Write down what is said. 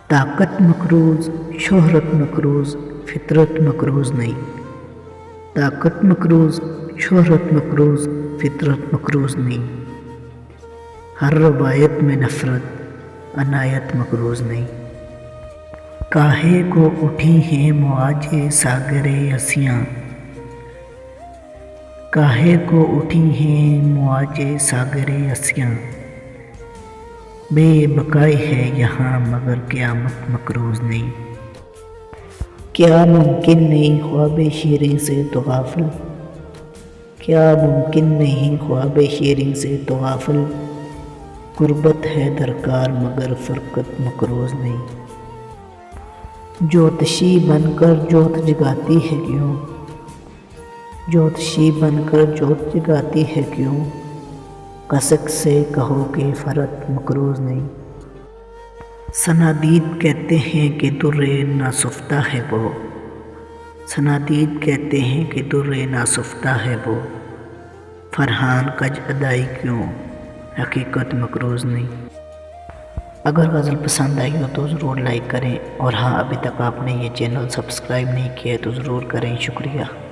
طاقت مقروض، شہرت مقروض، فطرت مقروض نہیں۔ طاقت مقروض، شہرت مقروض، فطرت مقروض نہیں۔ ہر روایت میں نفرت، عنایت مقروض نہیں۔ کاہے کو اٹھی ہیں مواجے ساغرِ ہنسیاں، کاہے کو اٹھی ہیں مواجے ساغرِ ہنسیاں، بے بقائی ہے یہاں مگر قیامت مقروض نہیں۔ کیا ممکن نہیں خواب شیریں سے تو غافل، کیا ممکن نہیں خواب شیریں سے تو غافل، غربت ہے درکار مگر فرقت مقروض نہیں۔ جوتشی بن کر جوت جگاتی ہے کیوں، جوتشی بن کر جوت جگاتی ہے کیوں، کسک سے کہو کہ فرت مقروض نہیں۔ صنادید کہتے ہیں کہ در ناسفتہ ہے وہ، صنادید کہتے ہیں کہ در ناسفتہ ہے وہ، فرحان کج ادائی کیوں، حقیقت مقروض نہیں۔ اگر غزل پسند آئی ہو تو ضرور لائک کریں، اور ہاں ابھی تک آپ نے یہ چینل سبسکرائب نہیں کیا ہے تو ضرور کریں۔ شکریہ۔